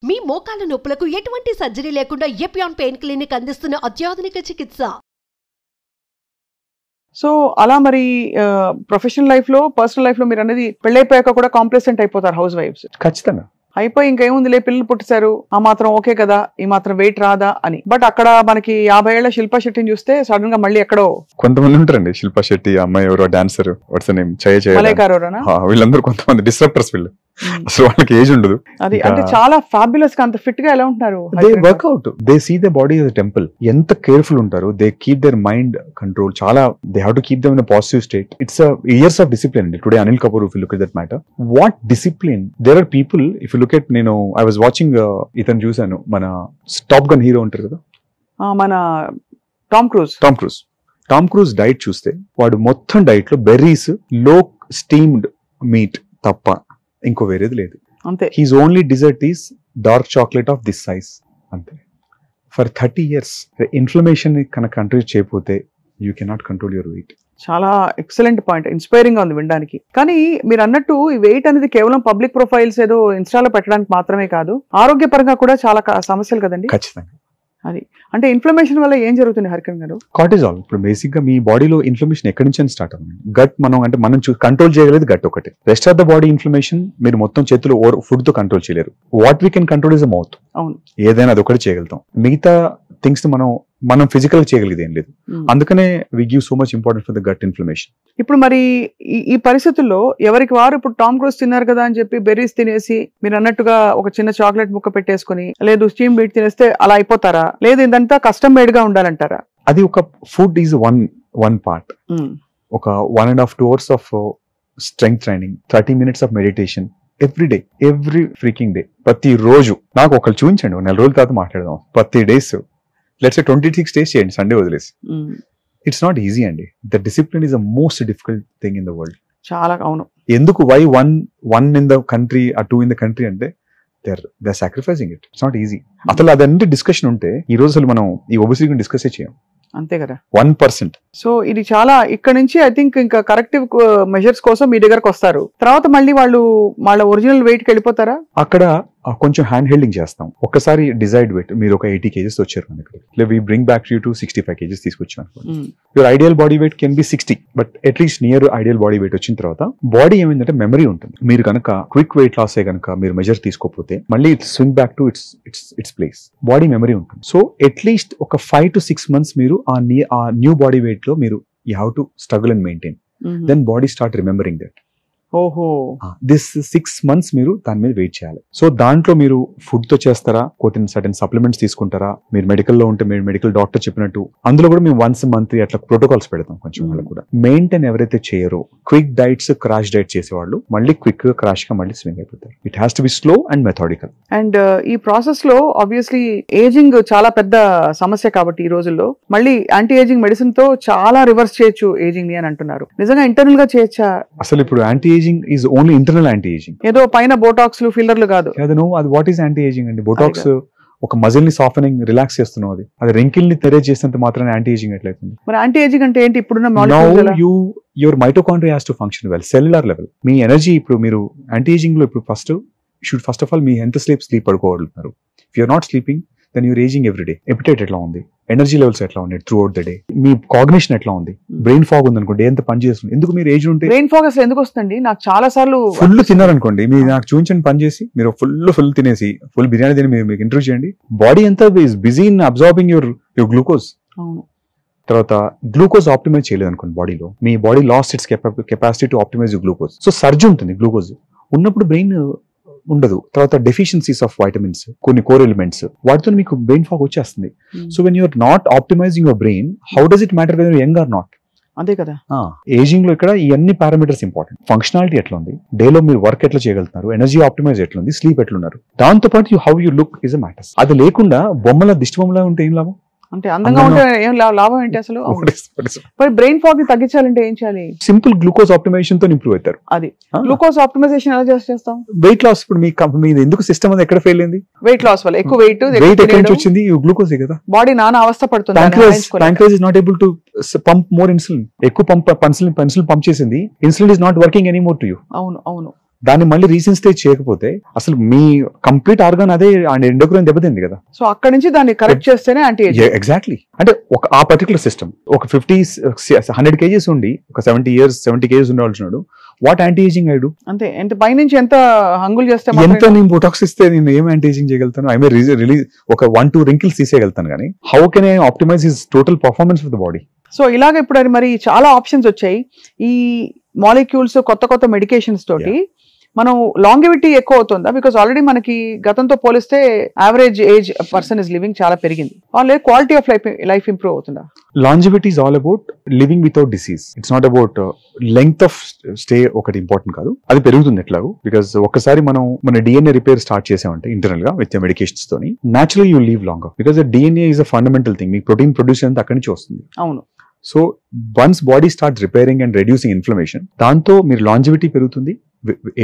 మీ మోకాల నొప్పులకు ఎటువంటి సర్జరీ లేకుండా ఎపియాన్ పెయిన్ క్లినిక్ అందిస్తున్న అత్యాధునిక చికిత్స. సో అలా మరి ప్రొఫెషనల్ లైఫ్ లో పర్సనల్ లైఫ్ లో మీరు అనేది పెళ్ళైపోయాక కూడా కాంప్లెసెంట్ అయిపోతారు హౌస్ వైఫ్స్. ఖచ్చితంగా అయిపోయి ఇంకేముందిలే పిల్లలు పుట్టిసారు, ఆ మాత్రం ఓకే కదా, ఈ మాత్రం వెయిట్ రాదా అని. బట్ అక్కడ మనకి 50 ఏళ్ల శిల్పా శెట్టిని చూస్తే సడన్ గా మళ్ళీ ఎక్కడో కొంతమంది ఉంటారండి. శిల్పా శెట్టి అమ్మాయి ఎవరో డాన్సర్, వాట్స్ నేమ్, మలైకారోనా, వీళ్ళందరూ కొంతమంది డిస్రప్టర్స్. వీళ్ళు అసలు వాళ్ళకి ఏజ్ ఉండదు. అది అంటే చాలా ఫ్యాబులస్ గా అంత ఫిట్ గా ఎలా ఉంటారు. They workout, they see the body as a temple. ఎంత కేర్ఫుల్ ఉంటారు. They keep their mind control. చాలా they have to keep them in a positive state. It's years of discipline అండి. Today Anil Kapoor, if you look at that matter, what discipline. There are people, if you look at, నేను I was watching ఇతను చూసాను, మన top gun hero ఉంటారు కదా, మన Tom cruise diet చూస్తే వాడు మొత్తం డైట్ లో బెర్రీస్, లో స్టీమ్డ్ మీట్ తప్ప ఇంకో వేరేది లేదు. అంతే. He's only dessert is dark chocolate of this size. అంతే. ఫర్ 30 years ఇన్ఫ్లమేషన్ కనుక కంట్రోల్ చేయకపోతే you cannot control your weight. చాలా ఎక్సలెంట్ పాయింట్, ఇన్స్పైరింగ్ గా ఉంది వినడానికి. కానీ మీరు అన్నట్టు ఈ వెయిట్ అనేది కేవలం పబ్లిక్ ప్రొఫైల్స్ ఏదో ఇన్స్టాలో పెట్టడానికి మాత్రమే కాదు, ఆరోగ్యపరంగా కూడా చాలా సమస్యలు కదండి. ఖచ్చితంగా. అది అంటే ఇన్ఫ్లమేషన్ వల్ల ఏం జరుగుతుంది హరికరణ్ గారు? కార్టిజాల్. ఇప్పుడు బేసిక్ గా మీ బాడీలో ఇన్ఫ్లమేషన్ ఎక్కడి నుంచి స్టార్ట్ అవుతుంది? గట్. మనం కంట్రోల్ చేయగలేదు గట్ ఒకటి. Rest of the body inflammation మీరు మొత్తం చేతులు ఫుడ్ తో కంట్రోల్ చేయలేరు. What we can control is the mouth. అవును, ఏదైనా అది ఒకటి చేయగలుగుతాం. మిగతా థింగ్స్ మనం ఫిజికల్ చేయగలిగేది ఏం లేదు. అందుకనే we give so much importance for the gut inflammation. ఇప్పుడు మరి ఈ పరిస్థితుల్లో ఎవరికి వారు ఇప్పుడు టామ్ క్రూజ్ తిన్నారు కదా అని చెప్పి బెర్రీస్ తినేసి మీరు అన్నట్టుగా ఒక చిన్న చాక్లెట్ ముక్క పెట్టేసుకుని, లేదు స్టీమ్ బీట్ తినేస్తే అలా అయిపోతారా? లేదు ఇదంతా కస్టమ్ మేడ్ గా ఉండాలంటారా? అది ఒక ఫుడ్ ఈజ్ వన్ పార్ట్. ఒక 1.5 to 2 hours of strength training, 30 minutes of meditation every freaking day. ప్రతి రోజు నాకు ఒకళ్ళు చూపించండి, 1 నెల రోజుల తర్వాత మాట్లాడదాం. 30 days, లెట్స్ సే 26 days చేయండి, సండే వదిలేసి. ఇట్స్ నాట్ ఈజీ అండి. The discipline is the most difficult thing in the world. చాలా. అవును. ఎందుకు? Why one in the country are 2 in the country అంటే they're sacrificing it. It's not easy. అసలు అదంటే discussion ఉంటే ఈ రోజు అసలు మనం ఈ ఒబెసిటీ డిస్కస్ చేయం. అంతే కదా, 1%. సో ఇది చాలా ఇక్కడ నుంచి ఐ థింక్ ఇంకా కరెక్టివ్ మెజర్స్ కోసం మీ దగ్గరకు వస్తారు. తర్వాత మళ్ళీ వాళ్ళ ఒరిజినల్ వెయిట్ కి వెళ్ళిపోతారా? అక్కడ కొంచెం హ్యాండ్ హెల్డింగ్ చేస్తాం. ఒక్కసారి డిజైడ్ వెయిట్ మీరు ఒక 80 kgs వచ్చారు మన దగ్గర, we bring back you to 65 kgs తీసుకొచ్చాం. Your ideal body weight can be 60, but at least near ideal body weight వచ్చిన తర్వాత బాడీ ఏమైందంటే మెమరీ ఉంటుంది. మీరు కనుక క్విక్ వెయిట్ లాస్ కనుక మీరు మెజర్ తీసుకోకపోతే మళ్ళీ it's swing back to its place. Body memory ఉంటుంది. సో అట్లీస్ట్ ఒక 5 to 6 months మీరు ఆ న్యూ బాడీ వెయిట్ లో మీరు you have to struggle and maintain. Then body start remembering that. ఓహో, దిస్ 6 months మీరు దాని మీద వెయిట్ చేయాలి. సో దాంట్లో మీరు ఫుడ్ తో చేస్తారా, సర్టెన్ సప్లిమెంట్స్ తీసుకుంటారా, మీరు మెడికల్లో ఉంటే మీరు మెడికల్ డాక్టర్ చెప్పినట్టు అందులో కూడా మేము once a month అట్లా ప్రోటోకాల్స్ పెడతాం. కొంచెం వాళ్ళకి కూడా మెయింటైన్ ఎవరైతే చేయరో, క్విక్ డైట్స్, క్రాష్ డైట్ చేసేవాళ్ళు మళ్ళీ క్విక్ గా క్రాష్ గా మళ్ళీ స్వింగ్ అయిపోతారు. It has to be slow and methodical. And ఈ ప్రాసెస్ లో ఆబ్వియస్లీ ఏజింగ్ చాలా పెద్ద సమస్య కాబట్టి ఈ రోజుల్లో మళ్ళీ యాంటీ ఏజింగ్ మెడిసిన్ తో చాలా రివర్స్ చేయొచ్చు ఏజింగ్ ని అని అంటున్నారు. నిజంగా ఇంటర్నల్ గా చేయొచ్చా? అసలు ఇప్పుడు anti ageing is only internal anti ageing. ఏదో పైన బోటాక్స్ ఫిల్లర్లు కాదు. అది వాట్ ఈస్ యాంటీ ఏజింగ్ అండి? బోటాక్స్ ఒక మజిల్ ని సాఫ్టనింగ్, రిలాక్స్ చేస్తున్నాం. అది రెంకిల్ ని తెరేజ్ చేసినంత మాత్రాన్ని యాంటీ ఏజింగ్ ఎట్లయితుంది? మరి యాంటీ ఏజింగ్ అంటే ఏంటి? ఇప్పుడున్న your mitochondria has to function well, cellular level. Me energy ఇప్పుడు మీరు యాంటీ ఏజింగ్ లో ఇప్పుడు ఫస్ట్ ఆఫ్ ఆల్ మీ ఎంత స్లీప్ పడుకోగలుగుతున్నారు. If you're not sleeping then you're ageing every day. Appetite ఎట్లా ఉంది, ఎనర్జీ లెవెల్స్ ఎట్లా ఉన్నాయి త్రూ అవుట్ ద డే, మీ కాగ్నిషన్ ఎట్లా ఉంది, బ్రెయిన్ ఫాగ్ ఉంది అనుకోండి, ఎంత పని చేస్తుంది. ఎందుకు మీరు ఏజ్ ఉంటే బ్రెయిన్ ఫాగ్ అసలు ఎందుకు వస్తుంది? నాకు చాలా సార్లు ఫుల్ తిన్నారనుకోండి, మీరు నాకు చూపించండి పని చేసి, మీరు ఫుల్ తినేసి ఫుల్ బిర్యానీ తిని మీకు ఇంటర్వ్యూ చేయండి, బాడీ అంతా busy in absorbing your glucose. తర్వాత గ్లూకోజ్ ఆప్టిమైజ్ చేయలేదు అనుకోండి బాడీలో, మీ body lost its capacity to optimise glucose. So surge ఉంటుంది. గ్లూకోజ్ ఉన్నప్పుడు బ్రెయిన్ ఉండదు. తర్వాత డెఫిషియన్సీస్ ఆఫ్ వైటమిన్స్, కొన్ని కోర్ ఎలిమెంట్స్, వాటితో మీకు బ్రెయిన్ ఫాగ్ వచ్చేస్తుంది. So when you're not optimising your brain, how does it matter whether young or not? అంతే కదా. ఏజింగ్ లో ఇక్కడ ఈ అన్ని పారామీటర్స్ ఇంపార్టెంట్. ఫంక్షనాలిటీ ఎట్లా ఉంది, డేలో మీరు వర్క్ ఎట్లా చేయగలుగుతున్నారు, ఎనర్జీ ఆప్టిమైజ్ ఎట్లా ఉంది, స్లీప్ ఎట్లున్నారు, దాంతో పాటు how you look is a matters. అది లేకుండా దిష్టి బొమ్మలా ఉంటే ఏం లాభం? అంటే అందంగా ఉంటే ఏం లాభం ఏంటి అసలు? మరి బ్రెయిన్ ఫాగ్ ని తగ్గించాలంటే ఏం చేయాలి? సింపుల్ గ్లూకోజ్ ఆప్టిమైజేషన్ తో ఇంప్రూవ్ అవుతారు. అది గ్లూకోజ్ ఆప్టిమైజేషన్ ఎలా చేస్తాం? Weight loss. ఇప్పుడు మీ ఎందుకు సిస్టమ్ అది ఎక్కడ ఫెయిల్ అయింది? వెయిట్ లాస్ వల్ల. ఎక్కువ వెయిట్ ఎక్కడి నుంచి వచ్చింది? గ్లూకోజ్ కదా. బాడీ నానా అవస్థ పడుతుంది. Pancreas is not able to pump more insulin. ఎక్కువ పెన్సిల్ పంప్ చేసింది. Insulin is not working any more to you. అవును. దాన్ని మళ్ళీ రీసెన్సిటైజ్ చేయకపోతే అసలు మీ కంప్లీట్ ఆర్గాన్ అదే ఎండోక్రైన్ దెబ్బతింది కదా. సో అక్కడ నుంచి దాన్ని కరెక్ట్ చేస్తేనే యాంటీ ఏజింగ్. ఎగ్జాక్ట్లీ. అంటే ఒక ఆ పర్టికులర్ సిస్టమ్ ఒక 100 kgs ఉండి ఒక 70 kgs ఉండవలసినాడు, what anti ageing I do? అంతే. ఎంత పైనుంచి ఎంత హంగులు చేస్తే ఎంత నేను బోటాక్స్ ఇస్తే నేను ఏం యాంటీ ఏజింగ్ చేయగలుగుతాను? ఐ మే రిలీజ్ ఒక 1-2 wrinkles తీసేయగలుగుతాను, కానీ how can I optimise his total performance of the body? So ఇలాగ ఇప్పుడు అది మరి చాలా ఆప్షన్స్ వచ్చాయి ఈ మాలిక్యూల్స్, కొత్త కొత్త మెడికేషన్స్ తోటి. మనం లాంగివిటీ ఎక్కువ అవుతుందా? బికాస్ ఆల్రెడీ మనకి గతంతో పోలిస్తే average age person is living చాలా పెరిగింది. Already quality of life improve అవుతుందా? Longevity is all about living without disease. It's not about length of stay ఒకటి ఇంపార్టెంట్ కాదు, అది పెరుగుతుంది ఎట్లాగో. బికాస్ ఒక్కసారి మనం మన డిఎన్ఏ రిపేర్ స్టార్ట్ చేసామంటే ఇంటర్నల్ గా విత్ మెడికేషన్స్ తోని naturally you live longer. Because DNA is a fundamental thing. మీకు ప్రోటీన్ ప్రొడ్యూస్ అంతా అక్కడి నుంచి వస్తుంది. అవును. So once body start repairing and reducing inflammation, దాంతో మీరు లాంజివిటీ పెరుగుతుంది,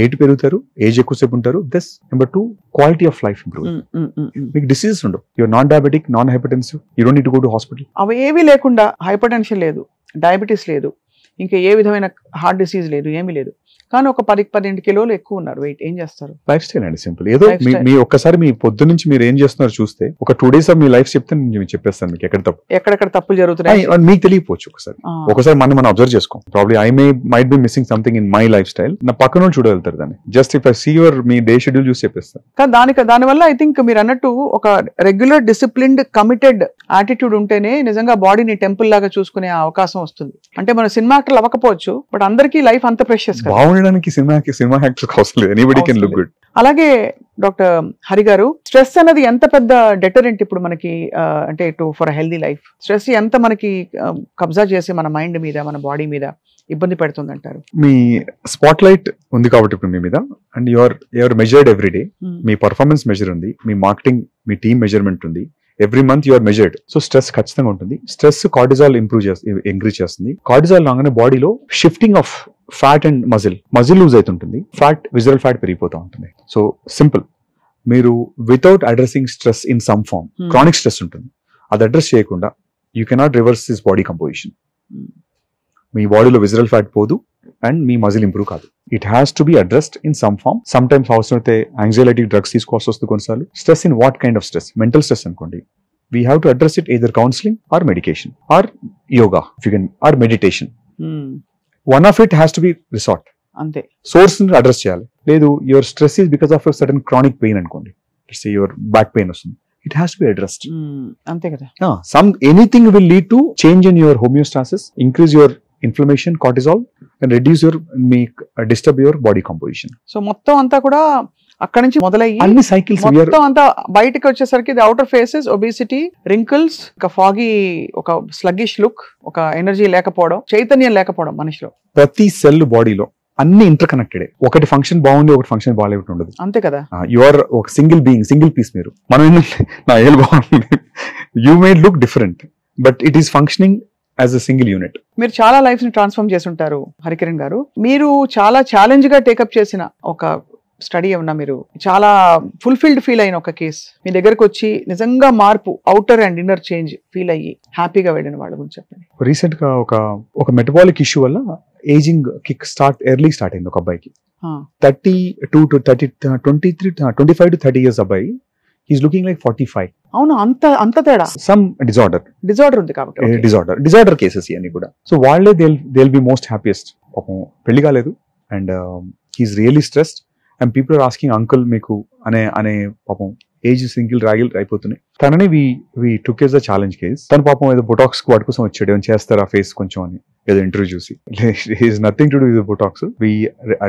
ఏజ్ పెరుగుతారు, ఏజ్ ఎక్కువసేపు ఉంటారు. Thus number 2, quality of life improve. మీకు డిసీజెస్ ఉండవు. You're not diabetic, non hypertensive, you don't need to go to hospital. అవి ఏవి లేకుండా హైపర్ టెన్షన్ లేదు, డయాబెటీస్ లేదు, ఇంకా ఏ విధమైన హార్ట్ డిసీజ్ లేదు, ఏమీ లేదు, కానీ ఒక 10-12 కిలోలు ఎక్కువ ఉన్నారు. వెయిట్ ఏం చేస్తారు? లైఫ్ స్టైల్ అండి, సింపుల్. ఏదో మీ ఒక్కసారి మీ పొద్దు నుంచి మీరు ఏం చేస్తున్నారు చూస్తే ఒక 2 days ఆఫ్ మీ లైఫ్ చెప్తే నేను చెప్పేస్తాను మీకు ఎక్కడెక్కడ తప్పులు జరుగుతున్నాయి. మీకు తెలియకపోవచ్చు. ఒకసారి మనం అబ్జర్వ్ చేసుకోం. Probably I might be missing something in my lifestyle. నా పక్కన వాళ్ళు చూడగలుగుతారు దాన్ని. Just if I see your మీ డే షెడ్యూల్ చూసి చెప్పేస్తాను. కానీ దానివల్ల ఐ థింక్ మీరు అన్నట్టు ఒక రెగ్యులర్ డిసిప్లిన్డ్ కమిటెడ్ యాటిట్యూడ్ ఉంటేనే నిజంగా బాడీని టెంపుల్ లాగా చూసుకునే అవకాశం వస్తుంది. అంటే మనం సినిమా యాక్టర్లు అవ్వకపోవచ్చు, బట్ అందరికీ లైఫ్ అంత ప్రెషియస్. బాగుండడానికి సినిమా యాక్టర్ అవసరం లేదు. Anybody can look good. అలాగే డాక్టర్ హరి గారు, స్ట్రెస్ అనేది ఎంత పెద్ద డెటరెంట్ ఇప్పుడు మనకి, అంటే ఫర్ హెల్దీ లైఫ్ స్ట్రెస్ ఎంత మనకి కబ్జా చేసి మన మైండ్ మీద, మన బాడీ మీద ఇబ్బంది పెడుతుంది అంటారు? మీ స్పాట్ లైట్ ఉంది కాబట్టి ఇప్పుడు మీ మీద, and your measured every day. మీ పర్ఫార్మెన్స్ మెజర్ ఉంది, మీ మార్కెటింగ్, మీ టీమ్ మెజర్మెంట్ ఉంది. Every month you are measured. So stress ఖచ్చితంగా ఉంటుంది. స్ట్రెస్ కార్టిజాల్ ఇంక్రీజ్ చేస్తుంది. కార్టిజాల్ రాగానే బాడీలో shifting of fat and muscle loose అవుతుంటుంది, విజరల్ ఫ్యాట్ పెరిగిపోతూ ఉంటుంది. సో సింపుల్, మీరు without addressing stress in some form, chronic stress ఉంటుంది, అది అడ్రస్ చేయకుండా you cannot reverse this body composition. మీ బాడీలో విజరల్ ఫ్యాట్ పోదు అండ్ మీ మజిల్ ఇంప్రూవ్ కాదు. It has to be addressed in some form. Sometimes అవసరం అయితే యాంగ్జైటీ డ్రగ్స్ తీసుకోవాల్సి వస్తుంది కొన్నిసార్లు. Stress in what kind of stress? Mental stress అనుకోండి, we have to address it either counseling or medication or yoga if you can, or meditation. One of it has to be resort. అంతే. Source ని address చేయాలి. లేదు your stress is because of certain chronic pain అనుకోండి, your back pain వస్తుంది, it has to be addressed. అంతే కదా. Anything will lead to change in your homeostasis, increase your inflammation, cortisol, and reduce disturb your body composition. So మొత్తం అంతా కూడా అక్కడ నుంచి మొదలయ్యి అన్ని సైకిల్స్ మొత్తం అంతా బయటకు వచ్చేసరికి the outer faces, obesity, wrinkles, ఒక ఫాగీ, ఒక స్లగ్గిష్ లుక్, ఒక ఎనర్జీ లేకపోవడం, చైతన్యం లేకపోవడం మనిషిలో. ప్రతి సెల్ బాడీలో అన్ని ఇంటర్ కనెక్టెడ్. ఒకటి ఫంక్షన్ బాగుంది, ఒకటి ఫంక్షన్ బాగాలేకుండా ఉండదు. అంతే కదా. యువర్ ఒక సింగిల్ బీయింగ్, సింగిల్ పీస్. మీరు మనం ఏంటంటే నా ఏళ్ళు బాగుంది, you made look different, but it is functioning as a single unit. మీరు చాలా లైఫ్ ని ట్రాన్స్ఫార్మ్ చేసి ఉంటారు హరికిరణ్ గారు. మీరు చాలా ఛాలెంజ్ గా టేకప్ చేసిన ఒక స్టడీ ఏమన్నా, మీరు చాలా ఫుల్ఫిల్డ్ ఫీల్ అయిన ఒక కేసు మీ దగ్గరకు వచ్చి నిజంగా మార్పు, outer and inner change feel అయ్యి హ్యాపీగా వెళ్ళిన వాళ్ళ గురించి చెప్పండి. రీసెంట్ గా ఒక మెటబాలిక్ ఇష్యూ వల్ల ఏజింగ్ కిక్ ఎర్లీ స్టార్ట్ అయింది ఒక అబ్బాయికి. 25 to 30 years అబ్బాయి, హీస్ లుకింగ్ లైక్ 45. అవును, అంత తేడా. సమ్ డిజార్డర్ ఉంది కాబట్టి డిజార్డర్ కేసెస్ ఇవన్నీ కూడా. సో వాళ్ళే దే బి మోస్ట్ హ్యాపీయెస్ట్. పాపం పెళ్లి కాలేదు and he's really stressed and people are asking uncle మీకు అనే పాపం ఏజ్ సింగిల్ రాగిల్ అయిపోతున్నాయి. తనని we took as the challenge case. తన పాపం ఏదో బొటాక్స్ వాటి కోసం వచ్చాడు, ఏమైనా చేస్తారా ఫేస్ కొంచెం అని ఏదో ఇంటర్వ్యూ చూసి. Is nothing to do with Botox. We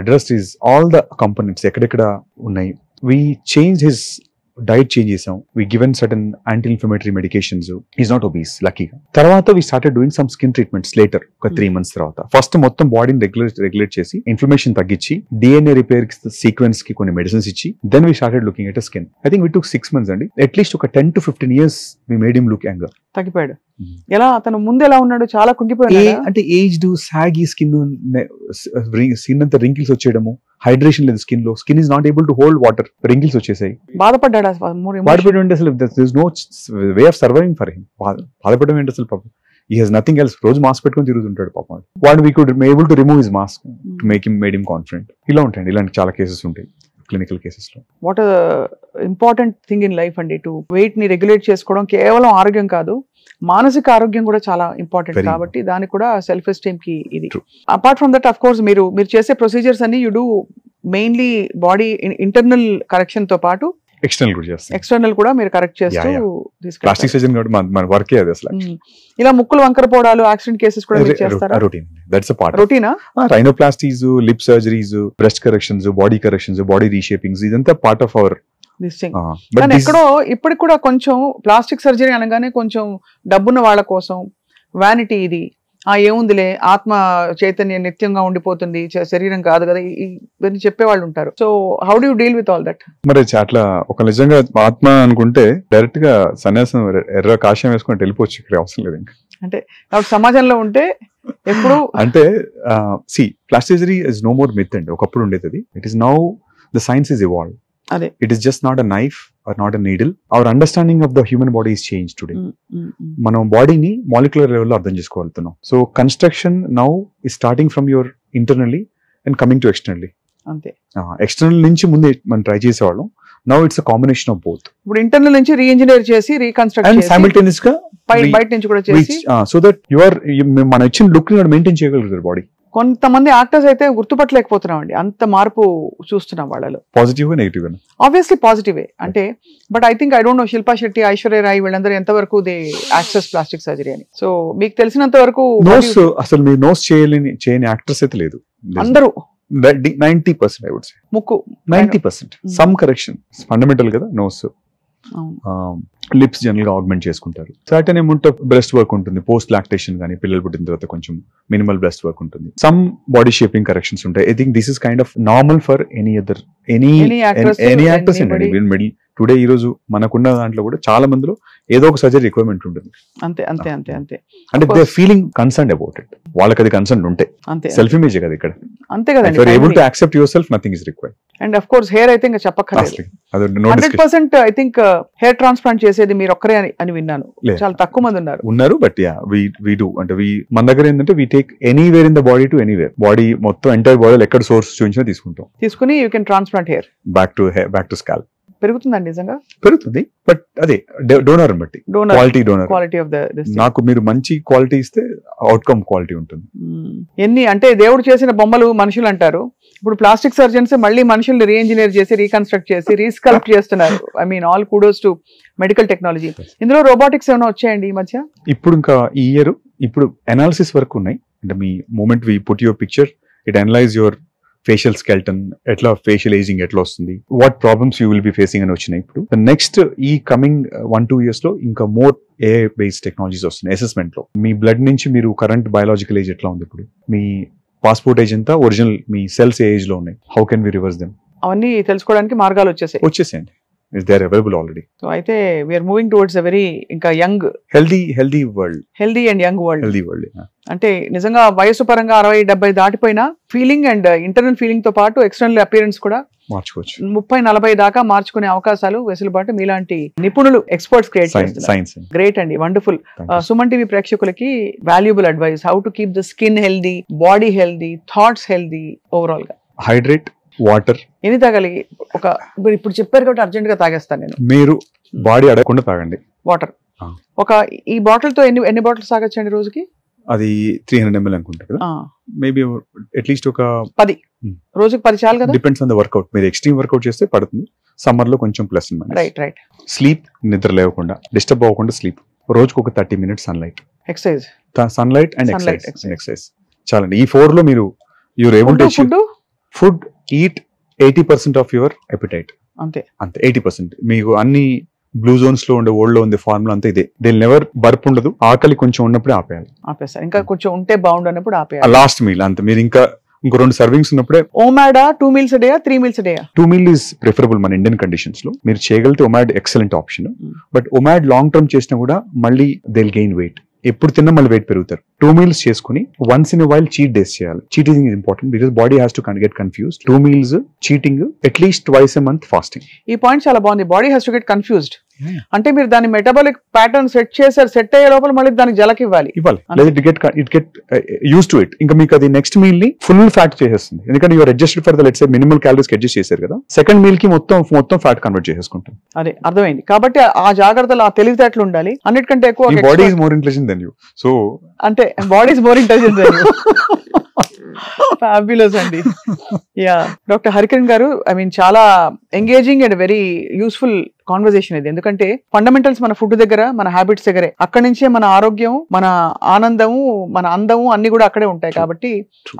addressed his all the components ఎక్కడెక్కడ ఉన్నాయి. We change his diet change చేసాం. We given certain anti inflammatory medications. Is not obese లక్కీగా. తర్వాత we started doing some skin treatments later, ఒక 3 months తర్వాత. First మొత్తం బాడీని regulate చేసి ఇన్ఫ్లమేషన్ తగ్గించి డిఎన్ఏ రిపేర్ సీక్వెన్స్ కి కొన్ని మెడిసిన్స్ ఇచ్చి then we started looking at skin. I think we took 6 months అండి. అట్లీస్ట్ ఒక 10 to 15 years we made him look younger. తగ్గిపోయాడు. ఎలా అతను ముందు ఎలా ఉన్నాడు? చాలా కుంగిపోయాడు. అంటే ఏజ్డ్ సాగి స్కిన్ అంతా రింకిల్స్ వచ్చేయడము, హైడ్రేషన్ లేదు స్కిన్ లో, skin is not able to hold water, wrinkles వచ్చేసాయి. బాధపడ్డాడు అసలు. No way of surviving for him. బాధపడడం ఏంటి అసలు? పాపం ఈ హెస్ నథింగ్ ఎల్స్, రోజు మాస్క్ పెట్టుకుని తిరుగుతుంటాడు పాపం. వాడు we could able to remove his mask to made him confident. ఇలా ఉంటాయండి, ఇలాంటి చాలా కేసెస్ ఉంటాయి క్లినికల్ కేసెస్ లో. What important thing in life అండి, టు వెయిట్ ని రెగ్యులేట్ చేసుకోవడం కేవలం ఆరోగ్యం కాదు, మానసిక ఆరోగ్యం కూడా చాలా ఇంపార్టెంట్. కాబట్టి దానికి కూడా సెల్ఫ్ ఎస్టీమ్ కి ఇది. Apart from that, of course మీరు చేసే ప్రొసీజర్స్ అన్ని you do mainly body internal correction తో పాటు ఎక్స్టర్నల్ కూడా చేస్తాం. ఎక్స్టర్నల్ కూడా మీరు కరెక్ట్ చేస్తూ ప్లాస్టిక్ సర్జన్ కాబట్టి మన వర్కే అది అసలు. ఇలా ముక్కులు వంకర పోవడాలు, యాక్సిడెంట్ కేసెస్ కూడా మీరు చేస్తారా? Routine, that's a part. రొటీనా? Rhinoplasties, lip surgeries, breast corrections, body corrections, body reshapings, ఇదంతా part of our this thing. కానీ ఎక్కడో ఇప్పటికి కూడా కొంచెం ప్లాస్టిక్ సర్జరీ అనగానే కొంచెం డబ్బున్న వాళ్ళ కోసం వ్యానిటీ, ఇది ఏముందిలే ఆత్మ చైతన్యం నిత్యంగా ఉండిపోతుంది, శరీరం కాదు కదా, ఇవన్నీ చెప్పేవాళ్ళు ఉంటారు. So how do you deal with all that? మరి అట్లా ఒక నిజంగా ఆత్మ అనుకుంటే డైరెక్ట్ గా సన్యాసం ఎర్ర కాషాయం వేసుకుంటే వెళ్ళిపోవచ్చు, ఇక్కడ అవసరం లేదు ఇంకా. అంటే సమాజంలో ఉంటే ఎప్పుడు అంటే see plastic surgery is no more myth అండి. ఒకప్పుడు ఉండేది అది. It is now the science is evolve. అదే, it is just not a knife or not a needle. Our understanding of the human body is change today. మనం బాడీని molecular లెవెల్లో అర్థం చేసుకోగలుగుతున్నాం. So construction now is starting from your internally and coming to externally. అంతే, external నుంచి ముందు మనం try చేసేవాళ్ళం. Now it's a combination of both. ఇప్పుడు ఇంటర్నల్ నుంచి రీఇంజనీర్ చేసి రీకన్స్ట్రక్ట్ అండ్ సైమల్టేనియస్ గా బయట నుంచి కూడా చేసి, సో దట్ మన ఇచ్చిన లుక్ ని మెయింటైన్ చేయగలుగుతారు బాడీ. కొంతమంది యాక్టర్స్ అయితే గుర్తుపట్టలేకపోతున్నాం అండి, అంత మార్పు చూస్తున్నాం వాళ్ళలో. పాజిటివ్ నెగిటివ్ ఆబ్వియస్లీ పాజిటివే అంటే, but I think I don't know Shilpa Shetty, Aishwarya Rai వీళ్ళందరూ ఎంతవరకు దే యాక్సెస్ ప్లాస్టిక్ సర్జరీ అని. సో మీకు తెలిసినంత వరకు నోస్, అసలు మీరు నోస్ చేయని యాక్టర్స్ అయితే లేదు అందరూ. 90% I would say. ముక్కు 90%. Some correction. Fundamental కదా నోస్. లిప్స్ జనరల్ గా ఆగ్మెంట్ చేసుకుంటారు. Certain amount of breast work ఉంటుంది పోస్ట్ లాక్టేషన్ కానీ, పిల్లలు పుట్టిన తర్వాత కొంచెం మినిమల్ బ్రెస్ట్ వర్క్ ఉంటుంది. సమ్ బాడీ షేపింగ్ కరెక్షన్స్ ఉంటాయి. I think this is kind of normal for any actors అండి. మిడిల్ టుడే ఈ రోజు మనకున్న దాంట్లో కూడా చాలా మందిలో ఏదో ఒక సర్జరీ రిక్వైర్మెంట్ ఉంటుంది. అంతే అంతే అంతే అంతే అంటే they feeling concern about it. వాళ్ళకి అది కన్సర్న్ ఉంటే సెల్ఫ్ ఇమేజ్ కదా ఇక్కడ. అంతే కదా, able to accept your self, nothing is required. And of course hair అయితే ఇంకా చెప్పక్కర్లేదు. 100% ఐ థింక్ హెయిర్ ట్రాన్స్ప్లాంట్ చేసేది మీరు ఒక్కరే అని విన్నాను. చాలా తక్కువ మంది ఉన్నారు. But yeah we do. అంటే మన దగ్గర ఏంటంటే we take anywhere in the body to anywhere. Body మొత్తం ఎంటైర్ బాడీలో ఎక్కడ సోర్స్ చూపించినా తీసుకుని you can transplant hair back to scalp. పెరుగుతుందండి నిజంగా? పెరుగుతుంది, బట్ అదే డోనర్ బట్టి క్వాలిటీ ఆఫ్ ద. నాకు మీరు మంచి క్వాలిటీ ఇస్తే అవుట్కమ్ క్వాలిటీ ఉంటుంది. ఎన్ని అంటే దేవుడు చేసిన బొమ్మలు మనుషులు అంటారు. ఇప్పుడు ప్లాస్టిక్ సర్జన్స్ మళ్ళీ మనుషుల్ని రీఇంజనీర్ చేసి, రీకన్స్ట్రక్ట్ చేసి, రీస్కల్ప్ట్ చేస్తున్నారు. I mean all kudos to medical technology. ఇందులో రోబోటిక్స్ ఏమైనా వచ్చాయండి ఈ మధ్య? ఇప్పుడు ఇంకా ఈ ఇయర్ ఇప్పుడు అనాలిసిస్ వరకు ఉన్నాయి. అంటే మీ moment we put your picture, it analyse your facial skeleton, ఎట్లా ఫేషియల్ ఏజింగ్ ఎట్లా వస్తుంది, what problems you will be facing అని వచ్చినాయి. ఇప్పుడు నెక్స్ట్ ఈ కమింగ్ 1-2 years లో ఇంకా మోర్ AI బేస్డ్ టెక్నాలజీస్ వస్తున్నాయి. అసెస్మెంట్ లో మీ బ్లడ్ నుంచి మీరు కరెంట్ బయాలజికల్ ఏజ్ ఎట్లా ఉంది, ఇప్పుడు మీ పాస్పోర్ట్ ఏజ్ ఎంత, ఒరిజినల్ మీ సెల్స్ ఏజ్ లో ఉన్నాయి, how can we reverse them, అవన్నీ తెలుసుకోవడానికి మార్గాలు వచ్చేసాయండి. They are available already. So అయితే we are moving towards a very ఇంకా young healthy world. Healthy and young world. Yeah. అంటే నిజంగా వయసు పరంగా 60-70 దాటిపోయినా ఫీలింగ్ అండ్ ఇంటర్నల్ ఫీలింగ్ తో పాటు ఎక్స్టర్నల్ అపియరెన్స్ కూడా మార్చుకోవచ్చు. 30-40 దాకా మార్చుకునే అవకాశాలు, వెసులుబాటు మీలాంటి నిపుణులు, ఎక్స్పర్ట్స్ క్రియేట్ చేస్తున్నారు. గ్రేట్ అండి, వండర్ఫుల్. సుమన్ టీవీ ప్రేక్షకులకి valuable advice, how to keep the skin healthy, body healthy, thoughts healthy, overall గా. Hydrate, water. ఎన్ని తాగాలి? ఇప్పుడు చెప్పారు కాబట్టి అర్జెంట్ గా తాగేస్తాను నేను. మీరు బాడీ అడగకుండా తాగండి వాటర్. ఈ బాటిల్ తో ఎన్ని బాటిల్స్ తాగొచ్చండి రోజుకి? అది 300 ml అనుకుంటా కదా, మేబీ అట్లీస్ట్ ఒక 10 రోజుకి 10 చాలు కదా. Depends on the work out. మీరు ఎక్స్ట్రీమ్ వర్కౌట్ చేస్తే పడుతుంది, సమ్మర్ లో కొంచెం ప్లస్. రైట్. స్లీప్, నిద్ర లేవకుండా, డిస్టర్బ్ అవ్వకుండా స్లీప్. రోజుకు ఒక 30 minutes sunlight, exercise, sunlight and exercise చాలండి. ఈ 4 లో మీరు you're able to food eat 80% of your appetite. అంతే 80%. మీకు అన్ని బ్లూ జోన్స్ లో ఉండే ఓల్డ్ లో ఉంది ఫార్ములా అంతా ఇదే. దే నెవర్ బర్ప్ ఉండదు. ఆకలి కొంచెం ఉన్నప్పుడే ఆపేయాలి. ఇంకా కొంచెం ఉంటే బాగుండనప్పుడు ఆపేయాలి. లాస్ట్ మీల్ అంతే. మీరు ఇంకో 2 సర్వింగ్స్ ఉన్నప్పుడే. ఓమాడా 2 meals a day, 3 meals a day? 2 meals is preferable మన ఇండియన్ కండిషన్స్ లో. మీరు చేయగలిగితే OMAD excellent option. But OMAD long term చేసినా కూడా మళ్ళీ దే విల్ గెయిన్ వెయిట్. ఎప్పుడు తిన్నా మళ్ళీ వెయిట్ పెరుగుతారు. 2 meals చేసుకుని once in while cheat days చేయాలి. Cheating is important because body has to get confused. 2 meals cheating, at least twice a month fasting. ఈ పాయింట్ చాలా బాగుంది. Body has to get confused. అంటే మీరు దాని మెటబాలిక్ ప్యాటర్న్ సెట్ చేశారు, set అయ్యే లోపల మళ్ళీ దానికి జలకి ఇవ్వాలి. లేదా it get use to it. ఇంకా మీకు అది నెక్స్ట్ మీల్ ని ఫుల్ ఫ్యాట్ చేసేస్తుంది, ఎందుకంటే your adjusted for the let's say minimal calories adjust చేశారు కదా, సెకండ్ మీల్ కి మొత్తం ఫ్యాట్ కన్వర్ట్ చేసేసుకుంటాం. అదే అర్థమైంది. కాబట్టి ఆ జాగ్రత్తలు, ఆ తెలివితేటలు ఉండాలి. అన్నిటికంటే ఎక్కువ body is more intelligent than you. So అంటే body is more intelligent than you. Fabulous అండి. యా డాక్టర్ హరికిరణ్ గారు, ఐ మీన్ చాలా engaging and very useful conversation ఇది. ఎందుకంటే ఫండమెంటల్స్ మన ఫుడ్ దగ్గర, మన హ్యాబిట్స్ దగ్గరే, అక్కడి నుంచే మన ఆరోగ్యం, మన ఆనందము, మన అందము అన్ని కూడా అక్కడే ఉంటాయి. కాబట్టి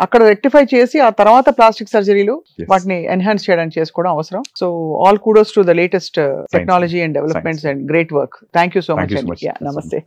అక్కడ రెక్టిఫై చేసి ఆ తర్వాత ప్లాస్టిక్ సర్జరీలు వాటిని ఎన్హాన్స్ చేయడానికి చేసుకోవడం అవసరం. So all kudos to the latest technology and developments and great work. Thank you so much. నమస్తే.